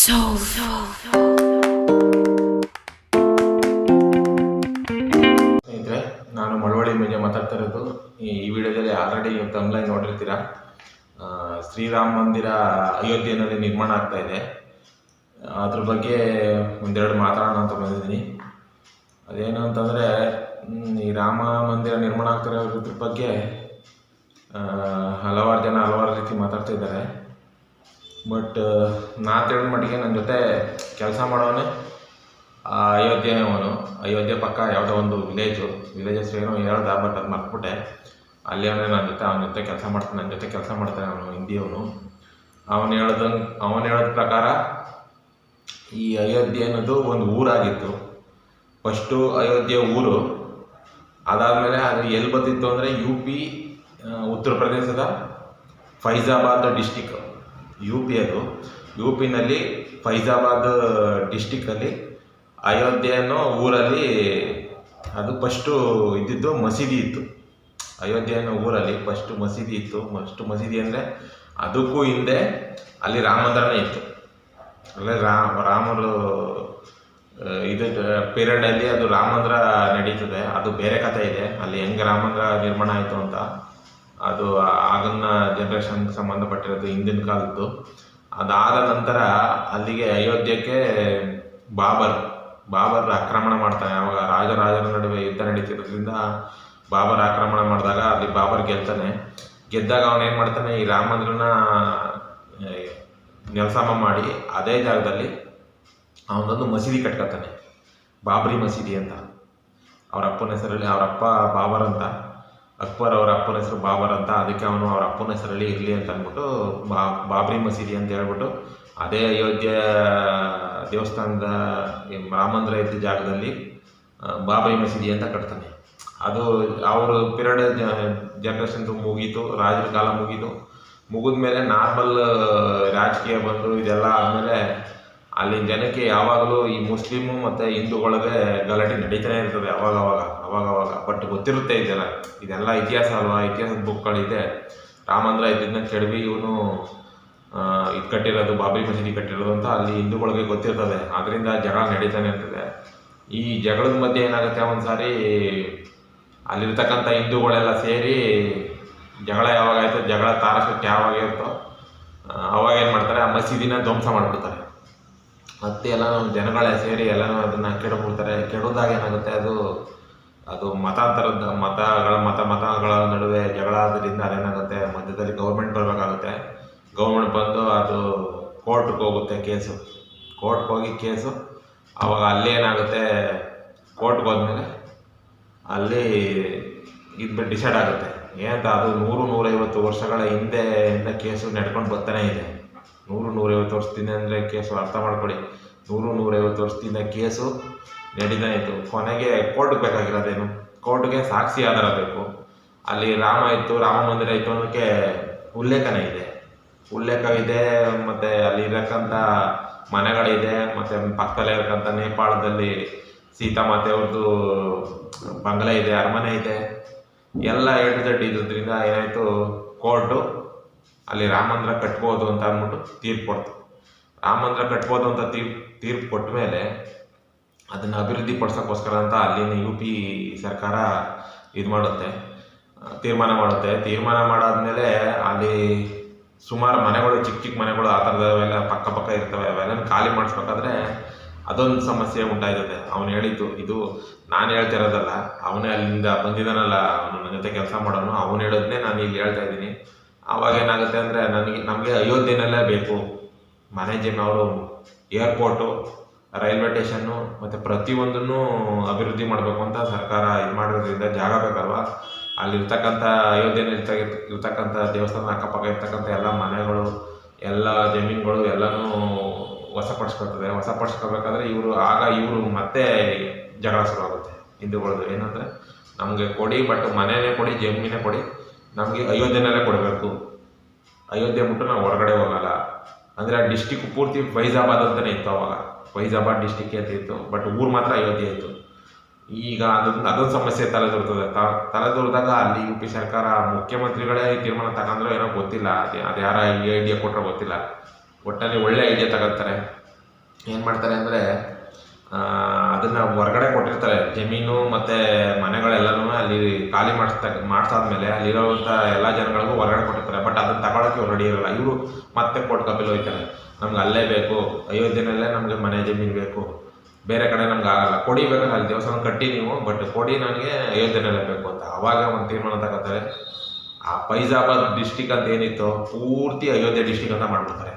ಸ್ನೇಹಿತರೆ, ನಾನು ಮಳವಳ್ಳಿ ಮೇಲೆ ಮಾತಾಡ್ತಾ ಇರೋದು. ಈ ವಿಡಿಯೋದಲ್ಲಿ ಆಲ್ರೆಡಿ ತಮ್ಲೈನ್ ನೋಡಿರ್ತೀರ. ಶ್ರೀರಾಮ ಮಂದಿರ ಅಯೋಧ್ಯೆಯಲ್ಲಿ ನಿರ್ಮಾಣ ಆಗ್ತಾ ಇದೆ. ಅದ್ರ ಬಗ್ಗೆ ಒಂದೆರಡು ಮಾತಾಡೋಣ ಅಂತ ಬಂದಿದ್ದೀನಿ. ಅದೇನು ಅಂತಂದರೆ, ಈ ರಾಮ ಮಂದಿರ ನಿರ್ಮಾಣ ಆಗ್ತಿರೋದ್ರ ಬಗ್ಗೆ ಹಲವಾರು ಜನ ಹಲವಾರು ರೀತಿ ಮಾತಾಡ್ತಾ ಇದ್ದಾರೆ. ಬಟ್ ನಾ ತಿಳಿದ ಮಟ್ಟಿಗೆ ನನ್ನ ಜೊತೆ ಕೆಲಸ ಮಾಡೋನೇ ಅಯೋಧ್ಯೆ ಪಕ್ಕ ಯಾವುದೋ ಒಂದು ವಿಲೇಜಸ್ ಏನೋ ಹೇಳ್ದ, ಬಟ್ ಅದು ಮರ್ತ್ಬಿಟ್ಟೆ. ಅಲ್ಲಿ ಅವನ ಜೊತೆ ಕೆಲಸ ಮಾಡ್ತಾನೆ, ನನ್ನ ಜೊತೆ ಕೆಲಸ ಮಾಡ್ತಾನೆ. ಅವನು ಹಿಂದಿಯವನು. ಅವನು ಹೇಳೋದ ಪ್ರಕಾರ ಈ ಅಯೋಧ್ಯೆ ಅನ್ನೋದು ಒಂದು ಊರಾಗಿತ್ತು. ಫಸ್ಟು ಅಯೋಧ್ಯೆ ಊರು, ಅದಾದಮೇಲೆ ಅದು ಎಲ್ಲಿ ಬರ್ತಿತ್ತು ಅಂದರೆ UP ಉತ್ತರ ಪ್ರದೇಶದ ಫೈಜಾಬಾದ್ ಡಿಸ್ಟಿಕ್. ಅದು UPನಲ್ಲಿ ಫೈಜಾಬಾದ್ ಡಿಸ್ಟಿಕ್ಕಲ್ಲಿ ಅಯೋಧ್ಯೆ ಅನ್ನೋ ಊರಲ್ಲಿ ಅದು ಫಸ್ಟು ಇದ್ದಿದ್ದು ಮಸೀದಿ ಇತ್ತು. ಅಯೋಧ್ಯೆ ಅನ್ನೋ ಊರಲ್ಲಿ ಫಸ್ಟು ಮಸೀದಿ ಇತ್ತು. ಮಸೀದಿ ಅಂದರೆ ಅದಕ್ಕೂ ಹಿಂದೆ ಅಲ್ಲಿ ರಾಮ ಮಂದಿರನೇ ಇತ್ತು. ಅಲ್ಲೇ ರಾಮರು ಇದು ಪೀರಿಯಡಲ್ಲಿ ಅದು ರಾಮ ಮಂದಿರ ನಡೀತದೆ. ಅದು ಬೇರೆ ಕಥೆ ಇದೆ. ಅಲ್ಲಿ ಹೆಂಗೆ ರಾಮ ಮಂದಿರ ನಿರ್ಮಾಣ ಆಯಿತು ಅಂತ, ಅದು ಆಗಿನ ಜನ್ರೇಷನ್ಗೆ ಸಂಬಂಧಪಟ್ಟಿರೋದು, ಹಿಂದಿನ ಕಾಲದ್ದು. ಅದಾದ ನಂತರ ಅಲ್ಲಿಗೆ ಅಯೋಧ್ಯೆಗೆ ಬಾಬರ್ ಆಕ್ರಮಣ ಮಾಡ್ತಾನೆ. ಆವಾಗ ರಾಜರ ನಡುವೆ ಯುದ್ಧ ನಡೀತಿರೋದ್ರಿಂದ ಬಾಬರ್ ಆಕ್ರಮಣ ಮಾಡಿದಾಗ ಅಲ್ಲಿ ಬಾಬರ್ ಗೆದ್ದಾಗ ಅವನೇನು ಮಾಡ್ತಾನೆ, ಈ ರಾಮ ಮಂದಿರನ ನೆಲಸಮ ಮಾಡಿ ಅದೇ ಜಾಗದಲ್ಲಿ ಅವನೊಂದು ಮಸೀದಿ ಕಟ್ಕೊತಾನೆ, ಬಾಬ್ರಿ ಮಸೀದಿ ಅಂತ. ಅವ್ರ ಅಪ್ಪನ ಹೆಸರಲ್ಲಿ, ಅವರ ಅಪ್ಪ ಬಾಬರ್ ಅಂತ, ಅಕ್ಬರ್ ಅವರ ಅಪ್ಪನ ಹೆಸರು ಬಾಬರ್ ಅಂತ. ಅದಕ್ಕೆ ಅವನು ಅವ್ರ ಅಪ್ಪನ ಹೆಸರಲ್ಲಿ ಇರಲಿ ಅಂತ ಅಂದ್ಬಿಟ್ಟು ಬಾಬ್ರಿ ಮಸೀದಿ ಅಂತ ಹೇಳ್ಬಿಟ್ಟು ಅದೇ ಅಯೋಧ್ಯೆ ದೇವಸ್ಥಾನದ ರಾಮ ಮಂದಿರ ಇದ್ದ ಜಾಗದಲ್ಲಿ ಬಾಬ್ರಿ ಮಸೀದಿ ಅಂತ ಕಟ್ತಾನೆ. ಅದು ಅವರು ಪೀರಿಯಡ್ ಜನ್ರೇಷನ್ದು ಮುಗೀತು, ರಾಜರ ಕಾಲ ಮುಗಿದ ಮೇಲೆ ನಾರ್ಮಲ್ ರಾಜಕೀಯ ಬಂದು ಇದೆಲ್ಲ ಆದಮೇಲೆ ಅಲ್ಲಿನ ಜನಕ್ಕೆ ಯಾವಾಗಲೂ ಈ ಮುಸ್ಲಿಮು ಮತ್ತು ಹಿಂದೂಗಳಿಗೆ ಗಲಾಟೆ ನಡೀತಾನೆ ಇರ್ತದೆ ಅವಾಗವಾಗ. ಬಟ್ ಗೊತ್ತಿರುತ್ತೆ ಇದೆಲ್ಲ ಇತಿಹಾಸ ಅಲ್ವಾ, ಇತಿಹಾಸದ ಬುಕ್ಗಳಿದೆ. ರಾಮ ಮಂದಿರ ಇದನ್ನ ಕೆಡವಿ ಇವನು ಇದು ಕಟ್ಟಿರೋದು, ಬಾಬ್ರಿ ಮಸೀದಿ ಕಟ್ಟಿರೋದು ಅಂತ ಅಲ್ಲಿ ಹಿಂದೂಗಳಿಗೆ ಗೊತ್ತಿರ್ತದೆ. ಅದರಿಂದ ಜಗಳ ನಡೀತಾನೆ ಇರ್ತದೆ. ಈ ಜಗಳದ ಮಧ್ಯೆ ಏನಾಗುತ್ತೆ, ಒಂದು ಸಾರಿ ಅಲ್ಲಿರ್ತಕ್ಕಂಥ ಹಿಂದೂಗಳೆಲ್ಲ ಸೇರಿ ಜಗಳ ಯಾವಾಗಾಯ್ತು, ಜಗಳ ತಾರಕಕ್ಕೆ ಯಾವಾಗಿರುತ್ತೋ ಅವಾಗ ಏನು ಮಾಡ್ತಾರೆ, ಆ ಮಸೀದಿನ ಧ್ವಂಸ ಮಾಡಿಬಿಡ್ತಾರೆ. ಮತ್ತೆ ಎಲ್ಲನೂ ಜನಗಳೇ ಸೇರಿ ಎಲ್ಲನೂ ಅದನ್ನು ಕೆಡಬಿಡ್ತಾರೆ. ಕೆಡೋದಾಗ ಏನಾಗುತ್ತೆ, ಅದು ಮತಗಳ ನಡುವೆ ಜಗಳ ಆದ್ರಿಂದ ಅದೇನಾಗುತ್ತೆ, ಮಧ್ಯದಲ್ಲಿ ಗೌರ್ಮೆಂಟ್ ಬರಬೇಕಾಗುತ್ತೆ. ಗೌರ್ಮೆಂಟ್ ಬಂದು ಅದು ಕೋರ್ಟ್ಗೆ ಹೋಗುತ್ತೆ. ಕೋರ್ಟ್ಗೆ ಹೋಗಿ ಕೇಸು ಆವಾಗ ಅಲ್ಲಿ ಏನಾಗುತ್ತೆ, ಕೋರ್ಟ್ಗೆ ಹೋದ್ಮೇಲೆ ಅಲ್ಲಿ ಇದು ಡಿಸೈಡ್ ಆಗುತ್ತೆ. ಏನಂತ, ಅದು 100-150 ವರ್ಷಗಳ ಹಿಂದೆಯಿಂದ ಕೇಸು ನಡ್ಕೊಂಡು ಬರ್ತಾನೆ ಇದೆ. 100-150 ವರ್ಷದಿಂದ ಅಂದರೆ ಕೇಸು ಅರ್ಥ ಮಾಡ್ಕೊಳ್ಳಿ. 100-150 ವರ್ಷದಿಂದ ಕೇಸು ನಡೀತಾನೆ ಇತ್ತು. ಕೊನೆಗೆ ಕೋರ್ಟ್ಗೆ ಬೇಕಾಗಿರೋದೇನು, ಕೋರ್ಟ್ಗೆ ಸಾಕ್ಷಿ ಆಧಾರ ಬೇಕು. ಅಲ್ಲಿ ರಾಮ ಮಂದಿರ ಇತ್ತು ಅನ್ನೋಕ್ಕೆ ಉಲ್ಲೇಖ ಇದೆ. ಮತ್ತು ಅಲ್ಲಿ ಇರಕ್ಕಂಥ ಮನೆಗಳಿದೆ. ಮತ್ತು ಪಕ್ಕದಲ್ಲೇ ಇರಕ್ಕಂಥ ನೇಪಾಳದಲ್ಲಿ ಸೀತಾಮಾತೆ ಅವ್ರದ್ದು ಬಂಗಲೆ ಇದೆ, ಅರಮನೆ ಇದೆ. ಎಲ್ಲ A-Z ಇದ್ರಿಂದ ಏನಾಯಿತು, ಕೋರ್ಟು ಅಲ್ಲಿ ರಾಮ ಮಂದಿರ ಕಟ್ಬೋದು ಅಂತ ಅಂದ್ಬಿಟ್ಟು ತೀರ್ಪು ಕೊಡ್ತು. ರಾಮ ಮಂದಿರ ಕಟ್ಬೋದು ಅಂತ ತೀರ್ಪು ಕೊಟ್ಟ ಮೇಲೆ ಅದನ್ನು ಅಭಿವೃದ್ಧಿ ಪಡಿಸೋಕ್ಕೋಸ್ಕರ ಅಂತ ಅಲ್ಲಿನ UP ಸರ್ಕಾರ ತೀರ್ಮಾನ ಮಾಡುತ್ತೆ. ತೀರ್ಮಾನ ಮಾಡಾದ್ಮೇಲೆ ಅಲ್ಲಿ ಸುಮಾರು ಮನೆಗಳು, ಚಿಕ್ಕ ಮನೆಗಳು ಆ ಥರದವೆಲ್ಲ ಪಕ್ಕ ಇರ್ತವೆ. ಅವೆಲ್ಲ ಖಾಲಿ ಮಾಡಿಸ್ಬೇಕಾದ್ರೆ ಅದೊಂದು ಸಮಸ್ಯೆ ಉಂಟಾಯ್ತದೆ. ಅವನು ಹೇಳಿದ್ದು, ಇದು ನಾನು ಹೇಳ್ತಿರೋದಲ್ಲ, ಅವನೇ ಅಲ್ಲಿಂದ ಬಂದಿದ್ದಾನಲ್ಲ, ಅವನು ನನ್ನ ಜೊತೆ ಕೆಲಸ ಮಾಡೋನು, ಅವನು ಹೇಳೋದನ್ನೇ ನಾನು ಇಲ್ಲಿ ಹೇಳ್ತಾ ಇದ್ದೀನಿ. ಆವಾಗ ಏನಾಗುತ್ತೆ ಅಂದರೆ, ನಮಗೆ ಅಯೋಧ್ಯೆನಲ್ಲೇ ಬೇಕು. ಮನೆ ಅವರು ಏರ್ಪೋರ್ಟು, ರೈಲ್ವೆ ಸ್ಟೇಷನ್ನು ಮತ್ತು ಪ್ರತಿಯೊಂದನ್ನು ಅಭಿವೃದ್ಧಿ ಮಾಡಬೇಕು ಅಂತ ಸರ್ಕಾರ ಮಾಡಿರೋದ್ರಿಂದ ಜಾಗ ಬೇಕಲ್ವ. ಅಲ್ಲಿರ್ತಕ್ಕಂಥ ಅಯೋಧ್ಯೆಯಲ್ಲಿ ಇರ್ತಕ್ಕಂಥ ದೇವಸ್ಥಾನ ಅಕ್ಕಪಕ್ಕ ಇರ್ತಕ್ಕಂಥ ಎಲ್ಲ ಮನೆಗಳು, ಎಲ್ಲ ಜಮೀನುಗಳು ಎಲ್ಲನೂ ವಶಪಡಿಸ್ಕೋಬೇಕಾದ್ರೆ ಇವರು ಮತ್ತೆ ಜಗಳ ಶುರುವಾಗುತ್ತೆ ಹಿಂದೂಗಳದ್ದು. ಏನಂದರೆ, ನಮಗೆ ಕೊಡಿ, ಬಟ್ ಮನೆಯೇ ಕೊಡಿ, ಜಮೀನೇ ಕೊಡಿ, ನಮಗೆ ಅಯೋಧ್ಯೆನಲ್ಲೇ ಕೊಡಬೇಕು. ಅಯೋಧ್ಯೆ ಬಿಟ್ಟು ನಾವು ಹೊರಗಡೆ ಹೋಗಲ್ಲ. ಅಂದರೆ ಆ ಡಿಸ್ಟಿಕ್ ಪೂರ್ತಿ ಫೈಜಾಬಾದ್ ಅಂತಲೇ ಇತ್ತು. ಅವಾಗ ಫೈಜಾಬಾದ್ ಡಿಸ್ಟಿಕ್ ಅಂತ ಇತ್ತು, ಬಟ್ ಊರು ಮಾತ್ರ ಅಯೋಧ್ಯೆ ಇತ್ತು. ಈಗ ಅದೊಂದು ಸಮಸ್ಯೆ ತಲೆದೂರಿದಾಗ ಅಲ್ಲಿ UP ಸರ್ಕಾರ ಮುಖ್ಯಮಂತ್ರಿಗಳೇ ತೀರ್ಮಾನ ತಗೊಂಡ್ರೆ ಏನೋ ಗೊತ್ತಿಲ್ಲ. ಅದು ಯಾರ ಐಡಿಯಾ ಕೊಟ್ಟರೆ ಗೊತ್ತಿಲ್ಲ. ಒಟ್ಟಲ್ಲಿ ಒಳ್ಳೆ ಐಡಿಯಾ ತಗೊಳ್ತಾರೆ. ಏನು ಮಾಡ್ತಾರೆ ಅಂದರೆ ಅದನ್ನು ಹೊರಗಡೆ ಕೊಟ್ಟಿರ್ತಾರೆ, ಜಮೀನು ಮತ್ತು ಮನೆಗಳೆಲ್ಲನೂ ಅಲ್ಲಿ ಖಾಲಿ ಮಾಡಿಸಾದ್ಮೇಲೆ ಅಲ್ಲಿರೋವಂಥ ಎಲ್ಲ ಜನಗಳಿಗೂ ಹೊರಗಡೆ ಕೊಟ್ಟಿರ್ತಾರೆ. ಬಟ್ ಅದನ್ನು ತಗೊಳ್ಳೋಕ್ಕೆ ರೆಡಿ ಇರೋಲ್ಲ. ಇವರು ಮತ್ತೆ ಕೋರ್ಟ್ ಕಪಿಲ್ ಹೋಗ್ತಾರೆ, ನಮ್ಗೆ ಅಲ್ಲೇ ಬೇಕು, ಅಯೋಧ್ಯೆನಲ್ಲೇ ನಮಗೆ ಮನೆ ಜಮೀನು ಬೇಕು, ಬೇರೆ ಕಡೆ ನಮ್ಗೆ ಆಗಲ್ಲ, ಕೊಡಿ ಬೇಕಾದ್ರೆ ಅಲ್ಲಿ ದೇವಸ್ಥಾನ ಕಟ್ಟಿ ನೀವು, ಬಟ್ ಕೊಡಿ ನನಗೆ ಅಯೋಧ್ಯೆನಲ್ಲೇ ಬೇಕು ಅಂತ. ಅವಾಗ ಒಂದು ತೀರ್ಮಾನ ತಗೋತಾರೆ. ಆ ಫೈಜಾಬಾದ್ ಡಿಸ್ಟಿಕ್ ಅಂತ ಏನಿತ್ತು ಪೂರ್ತಿ ಅಯೋಧ್ಯೆ ಡಿಸ್ಟಿಕ್ ಅಂತ ಮಾಡ್ಬಿಡ್ತಾರೆ.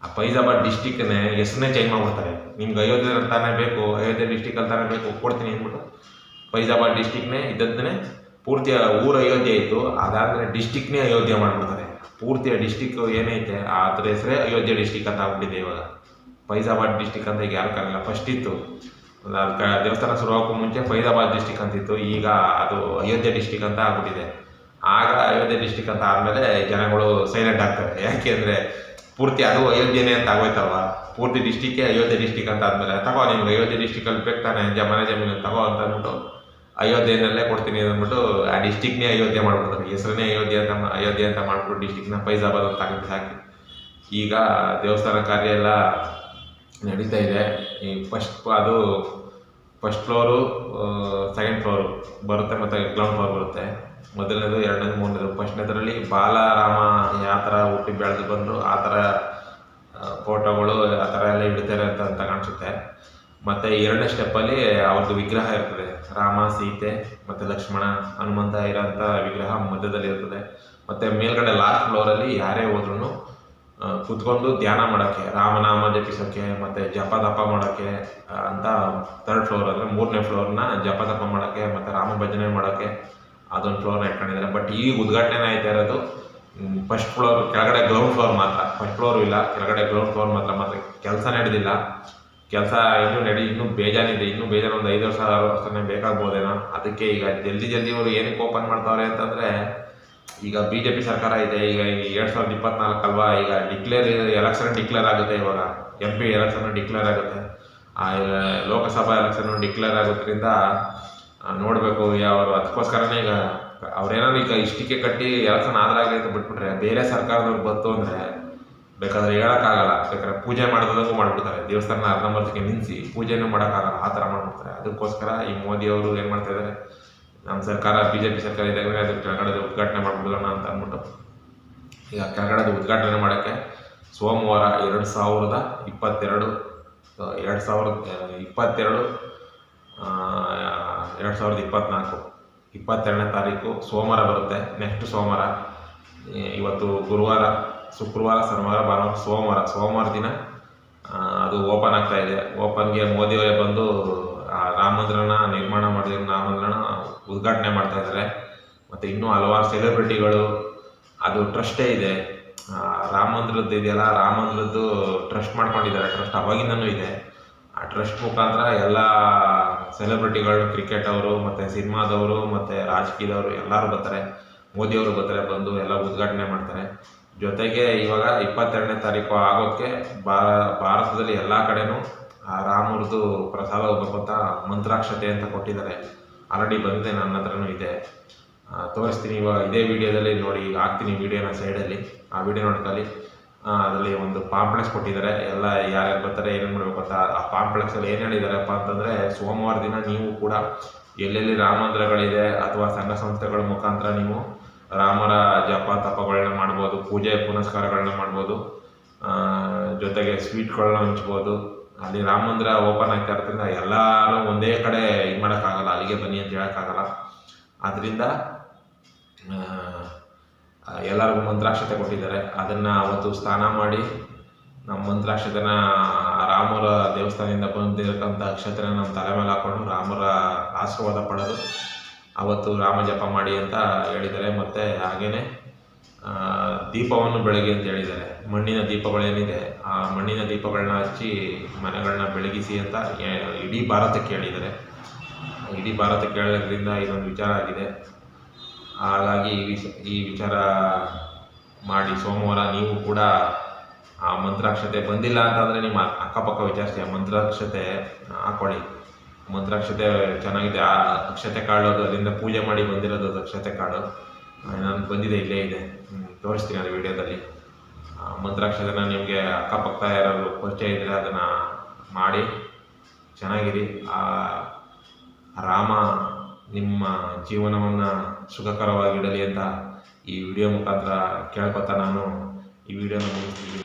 ಆ ಫೈಜಾಬಾದ್ ಡಿಸ್ಟಿಕ್ನೇ ಹೆಸರನ್ನೇ ಚೇಂಜ್ ಮಾಡ್ಬಿಡ್ತಾರೆ. ನಿಮ್ಗೆ ಅಯೋಧ್ಯೆ ಅಂತಾನೆ ಬೇಕು, ಅಯೋಧ್ಯೆ ಡಿಸ್ಟಿಕ್ ಅಂತಾನೆ ಬೇಕು, ಕೊಡ್ತೀನಿ ಅಂದ್ಬಿಟ್ಟು ಫೈಜಾಬಾದ್ ಡಿಸ್ಟಿಕ್ನೇ ಇದ್ದದ್ದನ್ನೇ ಪೂರ್ತಿ ಊರು ಅಯೋಧ್ಯೆ ಇತ್ತು, ಅದಾದಮೇಲೆ ಡಿಸ್ಟಿಕ್ನೇ ಅಯೋಧ್ಯೆ ಮಾಡ್ಬಿಡ್ತಾರೆ. ಪೂರ್ತಿ ಡಿಸ್ಟಿಕ್ ಏನೈತೆ ಅದ್ರ ಹೆಸರೇ ಅಯೋಧ್ಯೆ ಡಿಸ್ಟಿಕ್ ಅಂತ ಆಗ್ಬಿಟ್ಟಿದೆ ಇವಾಗ. ಫೈಜಾಬಾದ್ ಡಿಸ್ಟಿಕ್ ಅಂತ ಈಗ ಯಾರು ಕರೆಯಲ್ಲ. ಫಸ್ಟ್ ಇತ್ತು ದೇವಸ್ಥಾನ ಶುರುವಾಗೋಕ್ಕೂ ಮುಂಚೆ ಫೈಜಾಬಾದ್ ಡಿಸ್ಟಿಕ್ ಅಂತಿತ್ತು, ಈಗ ಅದು ಅಯೋಧ್ಯೆ ಡಿಸ್ಟಿಕ್ ಅಂತ ಆಗ್ಬಿಟ್ಟಿದೆ. ಆಗ ಅಯೋಧ್ಯೆ ಡಿಸ್ಟಿಕ್ ಅಂತ ಆದಮೇಲೆ ಜನಗಳು ಸೈಲೆಂಟ್ ಆಗ್ತಾರೆ. ಯಾಕೆ ಅಂದರೆ ಪೂರ್ತಿ ಅದು ಅಯೋಧ್ಯೆನೇ ಅಂತ ಆಗೋಯ್ತಲ್ವ, ಪೂರ್ತಿ ಡಿಸ್ಟಿಕ್ಕೇ ಅಯೋಧ್ಯೆ ಡಿಸ್ಟಿಕ್ ಅಂತ ಆದಮೇಲೆ ತಗೋ ನಿಮ್ಗೆ ಅಯೋಧ್ಯೆ ಡಿಸ್ಟಿಕಲ್ಲಿ ಬೇಕು ತಾನೆ ಮನೆ ಜಮೀನು ತಗೋ ಅಂತ ಅಂದ್ಬಿಟ್ಟು ಅಯೋಧ್ಯೆನಲ್ಲೇ ಕೊಡ್ತೀನಿ ಅಂದ್ಬಿಟ್ಟು ಆ ಡಿಸ್ಟಿಕ್ನೇ ಅಯೋಧ್ಯೆ ಮಾಡ್ಬಿಡ್ತಾರೆ. ಹೆಸರನ್ನೇ ಅಯೋಧ್ಯೆ ಅಂತ ಮಾಡ್ಬಿಟ್ಟು ಡಿಸ್ಟಿಕ್ನ ಫೈಜಾಬಾದ್ ಅಂತ ಹಾಕಿ ಈಗ ದೇವಸ್ಥಾನ ಕಾರ್ಯ ಎಲ್ಲ ನಡೀತಾ ಇದೆ. ಈ ಫಸ್ಟ್ ಫ್ಲೋರು, ಸೆಕೆಂಡ್ ಫ್ಲೋರು ಬರುತ್ತೆ ಮತ್ತು ಗ್ರೌಂಡ್ ಫ್ಲೋರ್ ಬರುತ್ತೆ. ಮೊದಲನೇದು, ಎರಡನೇದು, ಮೂರನೇದು. ಫಸ್ಟ್ನೇದರಲ್ಲಿ ಬಾಲರಾಮ ಯಾವ ಥರ ಹುಟ್ಟಿ ಬೆಳೆದು ಬಂದರು ಆ ಥರ ಫೋಟೋಗಳು ಆ ಥರ ಎಲ್ಲ ಇಡ್ತಾರೆ ಅಂತ ಕಾಣಿಸುತ್ತೆ. ಮತ್ತು ಎರಡನೇ ಸ್ಟೆಪ್ಪಲ್ಲಿ ಅವ್ರದ್ದು ವಿಗ್ರಹ ಇರ್ತದೆ, ರಾಮ, ಸೀತೆ ಮತ್ತು ಲಕ್ಷ್ಮಣ, ಹನುಮಂತ ಇರೋಂಥ ವಿಗ್ರಹ ಮಧ್ಯದಲ್ಲಿ ಇರ್ತದೆ. ಮತ್ತು ಮೇಲ್ಗಡೆ ಲಾಸ್ಟ್ ಫ್ಲೋರಲ್ಲಿ ಯಾರೇ ಹೋದ್ರೂ ಕುತ್ಕೊಂಡು ಧ್ಯಾನ ಮಾಡೋಕ್ಕೆ, ರಾಮನಾಮ ಜಪಿಸೋಕ್ಕೆ ಮತ್ತು ಜಪ ತಪ ಮಾಡೋಕ್ಕೆ ಅಂತ ಥರ್ಡ್ ಫ್ಲೋರ್ ಅಂದರೆ ಮೂರನೇ ಫ್ಲೋರ್ನ ಜಪ ತಪ ಮಾಡೋಕ್ಕೆ ಮತ್ತು ರಾಮ ಭಜನೆ ಮಾಡೋಕ್ಕೆ ಅದೊಂದು ಫ್ಲೋರ್ನ ಇಟ್ಕೊಂಡಿದ್ದಾರೆ. ಬಟ್ ಈಗ ಉದ್ಘಾಟನೆ ಆಯ್ತಾ ಇರೋದು ಫಸ್ಟ್ ಫ್ಲೋರ್, ಕೆಳಗಡೆ ಗ್ರೌಂಡ್ ಫ್ಲೋರ್ ಮಾತ್ರ. ಫಸ್ಟ್ ಫ್ಲೋರು ಇಲ್ಲ, ಕೆಳಗಡೆ ಗ್ರೌಂಡ್ ಫ್ಲೋರ್ ಮಾತ್ರ ಕೆಲಸ ನಡೆದಿಲ್ಲ. ಕೆಲಸ ಇನ್ನೂ ಬೇಜಾನಿದೆ, ಇನ್ನೂ ಬೇಜಾನು ಒಂದು 5 ವರ್ಷ 6 ವರ್ಷನೇ ಬೇಕಾಗ್ಬೋದೇನೋ. ಅದಕ್ಕೆ ಈಗ ಜಲ್ದಿ ಇವರು ಏನಕ್ಕೆ ಓಪನ್ ಮಾಡ್ತಾವ್ರೆ ಅಂತಂದರೆ, ಈಗ BJP ಸರ್ಕಾರ ಇದೆ, ಈಗ 2024 ಅಲ್ವಾ, ಈಗ ಎಲೆಕ್ಷನ್ ಡಿಕ್ಲೇರ್ ಆಗುತ್ತೆ. ಇವಾಗ MP ಎಲೆಕ್ಷನ್ ಡಿಕ್ಲೇರ್ ಆಗುತ್ತೆ, ಲೋಕಸಭಾ ಎಲೆಕ್ಷನ್ ಡಿಕ್ಲೇರ್ ಆಗೋದ್ರಿಂದ ನೋಡಬೇಕು ಯಾವರು. ಅದಕ್ಕೋಸ್ಕರನೇ ಈಗ ಅವ್ರೇನಾದ್ರು ಈಗ ಇಷ್ಟಕ್ಕೆ ಕಟ್ಟಿ ಎಲೆಕ್ಷನ್ ಆದ್ರಾಗೈತೆ ಬಿಟ್ಬಿಟ್ರೆ, ಬೇರೆ ಸರ್ಕಾರದವ್ರು ಬಂತು ಅಂದರೆ ಬೇಕಾದ್ರೆ ಹೇಳೋಕ್ಕಾಗಲ್ಲ. ಬೇಕಾದ್ರೆ ಪೂಜೆ ಮಾಡೋದಂಗೂ ಮಾಡಿಬಿಡ್ತಾರೆ, ದೇವಸ್ಥಾನ ಅರ್ಧಂಬರ್ಧಕ್ಕೆ ನಿಲ್ಲಿಸಿ ಪೂಜೆನೂ ಮಾಡೋಕ್ಕಾಗಲ್ಲ, ಆ ಥರ ಮಾಡಿಬಿಡ್ತಾರೆ. ಅದಕ್ಕೋಸ್ಕರ ಈ ಮೋದಿಯವರು ಏನು ಮಾಡ್ತಾಯಿದ್ದಾರೆ, ನಮ್ಮ ಸರ್ಕಾರ BJP ಸರ್ಕಾರ ಇದ್ದಾಗ ಅದಕ್ಕೆ ಕೆಳಗಡೆ ಉದ್ಘಾಟನೆ ಮಾಡಿಬಿಡೋಣ ಅಂತ ಅಂದ್ಬಿಟ್ಟು ಈಗ ಕೆಳಗಡೆ ಉದ್ಘಾಟನೆ ಮಾಡೋಕ್ಕೆ ಸೋಮವಾರ 2022 2024 22ನೇ ತಾರೀಕು ಸೋಮವಾರ ಬರುತ್ತೆ. ನೆಕ್ಸ್ಟ್ ಸೋಮವಾರ, ಇವತ್ತು ಗುರುವಾರ, ಶುಕ್ರವಾರ, ಶನಿವಾರ, ಭಾನುವಾರ, ಸೋಮವಾರ ದಿನ ಅದು ಓಪನ್ ಆಗ್ತಾ ಇದೆ. ಓಪನ್ಗೆ ಮೋದಿಯವರೇ ಬಂದು ರಾಮ ಮಂದಿರನ ನಿರ್ಮಾಣ ಮಾಡಿರೋ ರಾಮ ಮಂದಿರನ ಉದ್ಘಾಟನೆ ಮಾಡ್ತಾ ಇದ್ದಾರೆ. ಮತ್ತು ಇನ್ನೂ ಹಲವಾರು ಸೆಲೆಬ್ರಿಟಿಗಳು, ಅದು ಟ್ರಸ್ಟೇ ಇದೆ, ರಾಮ ಮಂದಿರದ್ದು ಇದೆಯಲ್ಲ, ರಾಮ ಮಂದಿರದ್ದು ಟ್ರಸ್ಟ್ ಮಾಡ್ಕೊಂಡಿದ್ದಾರೆ. ಟ್ರಸ್ಟ್ ಅವಾಗಿಂದನೂ ಇದೆ. ಆ ಟ್ರಸ್ಟ್ ಮುಖಾಂತರ ಎಲ್ಲ ಸೆಲೆಬ್ರಿಟಿಗಳು, ಕ್ರಿಕೆಟ್ ಅವರು ಮತ್ತು ಸಿನಿಮಾದವರು ಮತ್ತು ರಾಜಕೀಯದವರು ಎಲ್ಲರೂ ಬರ್ತಾರೆ. ಮೋದಿಯವರು ಬರ್ತಾರೆ, ಬಂದು ಎಲ್ಲ ಉದ್ಘಾಟನೆ ಮಾಡ್ತಾರೆ. ಜೊತೆಗೆ ಇವಾಗ 22ನೇ ತಾರೀಕು ಆಗೋಕ್ಕೆ ಭಾರತದಲ್ಲಿ ಎಲ್ಲ ಕಡೆನೂ ರಾಮರದ್ದು ಪ್ರಸಾದ ಹೋಗ್ಬೇಕು ಅಂತ ಮಂತ್ರಾಕ್ಷತೆ ಅಂತ ಕೊಟ್ಟಿದ್ದಾರೆ. ಆಲ್ರೆಡಿ ಬಂದಿದೆ, ನನ್ನ ಹತ್ರನೂ ಇದೆ, ತೋರಿಸ್ತೀನಿ. ಇವಾಗ ಇದೇ ವಿಡಿಯೋದಲ್ಲಿ ನೋಡಿ, ಈಗ ಹಾಕ್ತೀನಿ ವಿಡಿಯೋನ ಸೈಡಲ್ಲಿ, ಆ ವಿಡಿಯೋ ನೋಡ್ಕೊಳ್ಳಿ. ಅದರಲ್ಲಿ ಒಂದು ಪಾಂಪ್ಲೆಕ್ಸ್ ಕೊಟ್ಟಿದ್ದಾರೆ, ಎಲ್ಲ ಯಾರ್ಯಾರು ಬರ್ತಾರೆ ಏನೇನು ಮಾಡಬೇಕು ಅಂತ. ಆ ಪಾಂಪ್ಲೆಕ್ಸಲ್ಲಿ ಏನು ಹೇಳಿದಾರಪ್ಪ ಅಂತಂದರೆ, ಸೋಮವಾರ ದಿನ ನೀವು ಕೂಡ ಎಲ್ಲೆಲ್ಲಿ ರಾಮ ಮಂದಿರಗಳಿದೆ ಅಥವಾ ಸಂಘ ಸಂಸ್ಥೆಗಳ ಮುಖಾಂತರ ನೀವು ರಾಮರ ಜಪ ತಪಗಳನ್ನ ಮಾಡ್ಬೋದು, ಪೂಜೆ ಪುನಸ್ಕಾರಗಳನ್ನ ಮಾಡ್ಬೋದು, ಜೊತೆಗೆ ಸ್ವೀಟ್ಗಳನ್ನ ಹಂಚ್ಬೋದು. ಅಲ್ಲಿ ರಾಮ ಮಂದಿರ ಓಪನ್ ಆಗ್ತಾ ಇರೋದ್ರಿಂದ ಎಲ್ಲರೂ ಒಂದೇ ಕಡೆ ಇದು ಮಾಡೋಕ್ಕಾಗಲ್ಲ, ಅಲ್ಲಿಗೆ ಬನ್ನಿ ಅಂತ ಹೇಳೋಕ್ಕಾಗಲ್ಲ. ಆದ್ದರಿಂದ ಎಲ್ಲರಿಗೂ ಮಂತ್ರಾಕ್ಷತೆ ಕೊಟ್ಟಿದ್ದಾರೆ. ಅದನ್ನು ಅವತ್ತು ಸ್ನಾನ ಮಾಡಿ ನಮ್ಮ ಮಂತ್ರಾಕ್ಷತೆನ ರಾಮರ ದೇವಸ್ಥಾನದಿಂದ ಬಂದಿರತಕ್ಕಂಥ ಅಕ್ಷತೆನ ನಮ್ಮ ತಲೆ ಮೇಲೆ ಹಾಕ್ಕೊಂಡು ರಾಮರ ಆಶೀರ್ವಾದ ಪಡೆದು ಅವತ್ತು ರಾಮ ಜಪ ಮಾಡಿ ಅಂತ ಹೇಳಿದ್ದಾರೆ. ಮತ್ತು ಹಾಗೆಯೇ ದೀಪವನ್ನು ಬೆಳಗಿ ಅಂತ ಹೇಳಿದ್ದಾರೆ. ಮಣ್ಣಿನ ದೀಪಗಳೇನಿದೆ ಆ ಮಣ್ಣಿನ ದೀಪಗಳನ್ನ ಹಚ್ಚಿ ಮನೆಗಳನ್ನ ಬೆಳಗಿಸಿ ಅಂತ ಇಡೀ ಭಾರತಕ್ಕೆ ಹೇಳಿದ್ದಾರೆ. ಇಡೀ ಭಾರತಕ್ಕೆ ಹೇಳೋದ್ರಿಂದ ಇದೊಂದು ವಿಚಾರ ಆಗಿದೆ. ಹಾಗಾಗಿ ಈ ವಿಚಾರ ಮಾಡಿ ಸೋಮವಾರ ನೀವು ಕೂಡ ಆ ಮಂತ್ರಾಕ್ಷತೆ ಬಂದಿಲ್ಲ ಅಂತಂದರೆ ನಿಮ್ಮ ಅಕ್ಕಪಕ್ಕ ವಿಚಾರಿಸಿ, ಆ ಮಂತ್ರಾಕ್ಷತೆ ಹಾಕ್ಕೊಳ್ಳಿ. ಮಂತ್ರಾಕ್ಷತೆ ಚೆನ್ನಾಗಿದೆ. ಆ ಅಕ್ಷತೆ ಕಾಳು ಅದು ಅಲ್ಲಿಂದ ಪೂಜೆ ಮಾಡಿ ಬಂದಿರೋದು ಅದು ಅಕ್ಷತೆ ಕಾಳು. ನಾನು ಬಂದಿದೆ, ಇಲ್ಲೇ ಇದೆ, ತೋರಿಸ್ತೀನಿ ಅದು ವಿಡಿಯೋದಲ್ಲಿ. ಮಂತ್ರಾಕ್ಷತೆನ ನಿಮಗೆ ಅಕ್ಕಪಕ್ಕ ಯಾರಾದ್ರು ಪರಿಚಯ ಇದ್ದರೆ ಅದನ್ನು ಮಾಡಿ ಚೆನ್ನಾಗಿರಿ. ಆ ರಾಮ ನಿಮ್ಮ ಜೀವನವನ್ನು ಸುಖಕರವಾಗಿಡಲಿ ಅಂತ ಈ ವಿಡಿಯೋ ಮುಖಾಂತರ ಕೇಳ್ಕೊತಾ ನಾನು ಈ ವಿಡಿಯೋನ ಮುಗಿಸ್ತೀನಿ.